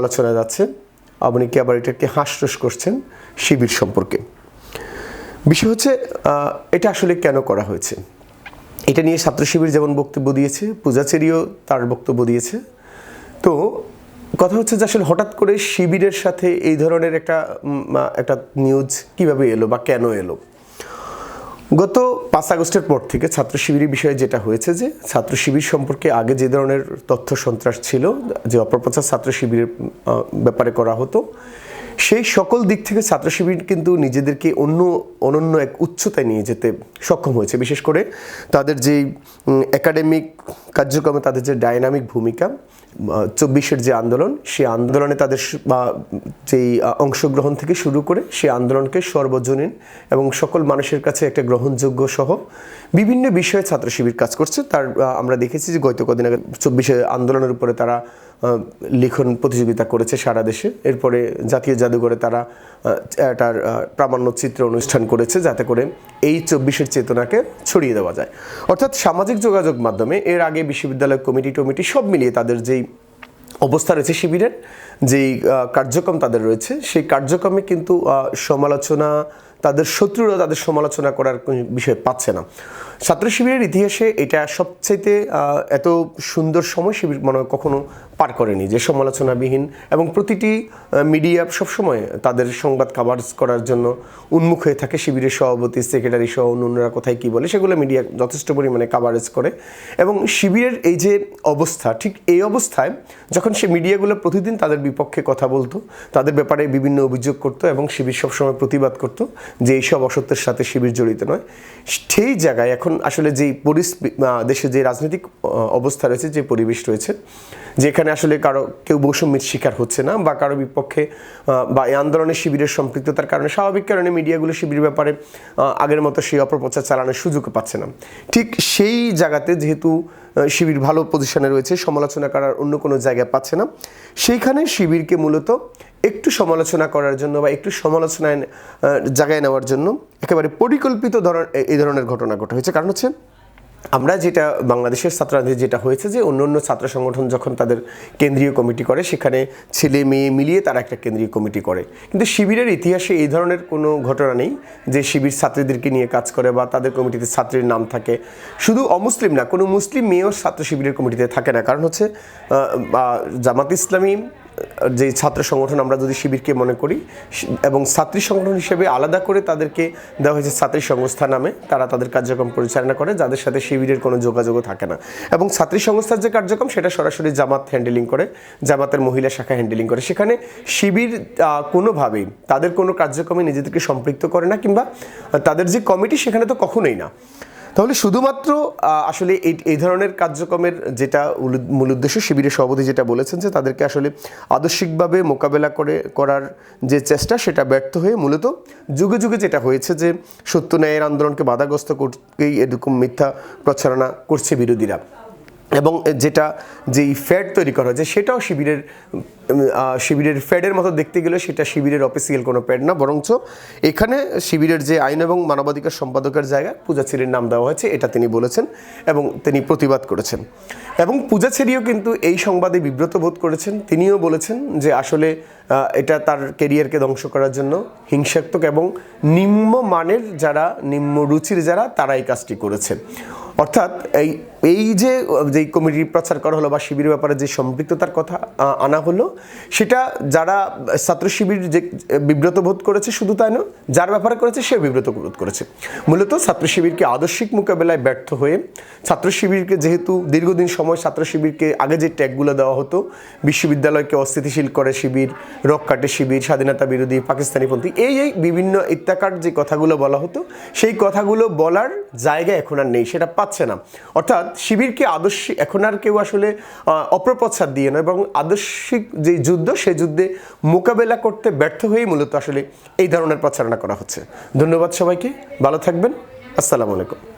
আলোচনা যাচ্ছে, আপনি কি আবার এটাকে হাস্যরস করছেন শিবির সম্পর্কে। বিষয় হচ্ছে এটা আসলে কেন করা হয়েছে, এটা নিয়ে ছাত্র শিবির যেমন বক্তব্য দিয়েছে, পূজাচেরিও তার বক্তব্য দিয়েছে। তো কথা হচ্ছে যে আসলে হঠাৎ করে শিবিরের সাথে এই ধরনের একটা নিউজ কিভাবে এলো বা কেন এলো। গত 5 আগস্টের পর থেকে ছাত্র শিবিরের বিষয়ে যেটা হয়েছে যে ছাত্র শিবির সম্পর্কে আগে যে ধরনের তথ্য সন্ত্রাস ছিল, যে অপপ্রচার ছাত্র শিবিরের ব্যাপারে করা হতো, সেই সকল দিক থেকে ছাত্র শিবির কিন্তু নিজেদেরকে অনন্য এক উচ্চতায় নিয়ে যেতে সক্ষম হয়েছে। বিশেষ করে তাদের যেই একাডেমিক কার্যক্রমে তাদের যে ডাইনামিক ভূমিকা, 24-এর যে আন্দোলন, সেই আন্দোলনে তাদের যেই অংশগ্রহণ থেকে শুরু করে সেই আন্দোলনকে সর্বজনীন এবং সকল মানুষের কাছে একটা গ্রহণযোগ্য সহ বিভিন্ন বিষয়ে ছাত্র শিবির কাজ করছে। তার আমরা দেখেছি যে গত কদিন আগে 24-এর আন্দোলনের উপরে তারা লিখন প্রতিযোগিতা করেছে সারা দেশে। এরপরে জাতীয় জাদুঘরে তারা এটার প্রামাণ্য চিত্র অনুষ্ঠান করেছে, যাতে করে এই 24-এর চেতনাকে ছড়িয়ে দেওয়া যায়। অর্থাৎ সামাজিক যোগাযোগ মাধ্যমে এর আগে বিশ্ববিদ্যালয় কমিটি সব মিলিয়ে তাদের যেই অবস্থা রয়েছে, শিবিরের যেই কার্যক্রম তাদের রয়েছে, সেই কার্যক্রমে কিন্তু সমালোচনা, তাদের শত্রুরা তাদের সমালোচনা করার বিষয় পাচ্ছে না। ছাত্র শিবিরের ইতিহাসে এটা সবচাইতে এত সুন্দর সময় শিবির মনে কখনো পার করেনি, যে সমালোচনাবিহীন এবং প্রতিটি মিডিয়া সবসময় তাদের সংবাদ কাভারেজ করার জন্য উন্মুখ হয়ে থাকে। শিবিরের সভাপতি, সেক্রেটারি সহ অন্যরা কোথায় কী বলে সেগুলো মিডিয়া যথেষ্ট পরিমাণে কাভারেজ করে। এবং শিবিরের এই যে অবস্থা, ঠিক এই অবস্থায় যখন সে মিডিয়াগুলো প্রতিদিন তাদের বিপক্ষে কথা বলতো, তাদের ব্যাপারে বিভিন্ন অভিযোগ করতো এবং শিবির সবসময় প্রতিবাদ করতো যে এইসব অসত্যের সাথে শিবির জড়িত নয়, সেই জায়গায় এখন আসলে যেই দেশে যে রাজনৈতিক অবস্থা রয়েছে, যে পরিবেশ রয়েছে, যেখানে আসলে কেউ বৈষম্যের শিকার হচ্ছে না বা কারো বিপক্ষে বা এই আন্দোলনে শিবিরের সম্পৃক্ততার কারণে স্বাভাবিক কারণে মিডিয়াগুলো শিবিরের ব্যাপারে আগের মতো সেই অপপ্রচার চালানোর সুযোগ পাচ্ছে না। ঠিক সেই জায়গাতে যেহেতু শিবির ভালো পজিশনে রয়েছে, সমালোচনা করার অন্য কোনো জায়গা পাচ্ছে না, সেইখানে শিবিরকে মূলত একটু সমালোচনা করার জন্য বা একটু সমালোচনায় জায়গায় নেওয়ার জন্য একেবারে পরিকল্পিত এই ধরনের ঘটনা ঘটা হয়েছে। কারণ হচ্ছে আমরা যেটা বাংলাদেশের ছাত্রদের যেটা হয়েছে যে অন্য ছাত্র সংগঠন যখন তাদের কেন্দ্রীয় কমিটি করে, সেখানে ছেলে মেয়ে মিলিয়ে তারা একটা কেন্দ্রীয় কমিটি করে, কিন্তু শিবিরের ইতিহাসে এই ধরনের কোনো ঘটনা নেই যে শিবির ছাত্রীদেরকে নিয়ে কাজ করে বা তাদের কমিটিতে ছাত্রীর নাম থাকে। শুধু অমুসলিম না, কোনো মুসলিম মেয়েও ছাত্র শিবিরের কমিটিতে থাকে না। কারণ হচ্ছে জামাত ইসলামী যে ছাত্র সংগঠন আমরা যদি শিবিরকে মনে করি, এবং ছাত্রী সংগঠন হিসেবে আলাদা করে তাদেরকে দেওয়া হয়েছে ছাত্রী সংস্থা নামে, তারা তাদের কার্যক্রম পরিচালনা করে, যাদের সাথে শিবিরের কোনো যোগাযোগও থাকে না। এবং ছাত্রী সংস্থার যে কার্যক্রম সেটা সরাসরি জামাত হ্যান্ডেলিং করে, জামাতের মহিলা শাখা হ্যান্ডেলিং করে। সেখানে শিবির কোনোভাবেই তাদের কোনো কার্যক্রমে নিজেদেরকে সম্পৃক্ত করে না, কিংবা তাদের যে কমিটি সেখানে তো কখনোই না। তাহলে শুধুমাত্র আসলে এই ধরনের কার্যক্রমের যেটা মূল উদ্দেশ্য, শিবিরের সভাপতি যেটা বলেছেন যে তাদেরকে আসলে আদর্শিকভাবে মোকাবেলা করার যে চেষ্টা, সেটা ব্যর্থ হয়ে মূলত যুগে যুগে যেটা হয়েছে যে সত্য ন্যায়ের আন্দোলনকে বাধাগ্রস্ত করতেই এরকম মিথ্যা প্রচারণা করছে বিরোধীরা। এবং যেই ফ্যাড তৈরি করা হয়েছে সেটাও শিবিরের ফ্যাডের মতো দেখতে গেলে সেটা শিবিরের অফিসিয়াল কোনো প্যাড না, বরঞ্চ এখানে শিবিরের যে আইন এবং মানবাধিকার সম্পাদকের জায়গায় পূজাচেরির নাম দেওয়া হয়েছে, এটা তিনি বলেছেন এবং তিনি প্রতিবাদ করেছেন। এবং পূজাচেরিও কিন্তু এই সংবাদে বিব্রত বোধ করেছেন। তিনিও বলেছেন যে আসলে এটা তার কেরিয়ারকে ধ্বংস করার জন্য হিংসাত্মক এবং নিম্ন মানের যারা, নিম্ন রুচির যারা, তারা এই কাজটি করেছে। অর্থাৎ এই যে কমিটি প্রচার করা হলো বা শিবিরের ব্যাপারে যে সম্পৃক্ততার কথা আনা হলো, সেটা যারা ছাত্র শিবির যে বিব্রত বোধ করেছে, শুধু তাই নয়, যার ব্যাপারে করেছে সে বিব্রত বোধ করেছে। মূলত ছাত্র শিবিরকে আদর্শিক মোকাবেলায় ব্যর্থ হয়ে, ছাত্র শিবিরকে যেহেতু দীর্ঘদিন সময় ছাত্র শিবিরকে আগে যে ট্যাগগুলো দেওয়া হতো, বিশ্ববিদ্যালয়কে অস্থিতিশীল করে শিবির, রক্ষাটে শিবির, স্বাধীনতা বিরোধী, পাকিস্তানিপন্থী, এই বিভিন্ন ইত্যাকার যে কথাগুলো বলা হতো, সেই কথাগুলো বলার জায়গা এখন আর নেই, সেটা পাচ্ছে না। অর্থাৎ শিবিরকে আদর্শিক এখন আর কেউ আসলে অপপ্রচার দিয়ে নয়, এবং আদর্শিক যে যুদ্ধ, সেই যুদ্ধে মোকাবেলা করতে ব্যর্থ হয়েই মূলত আসলে এই ধরনের প্রচারণা করা হচ্ছে। ধন্যবাদ সবাইকে, ভালো থাকবেন, আসসালামু আলাইকুম।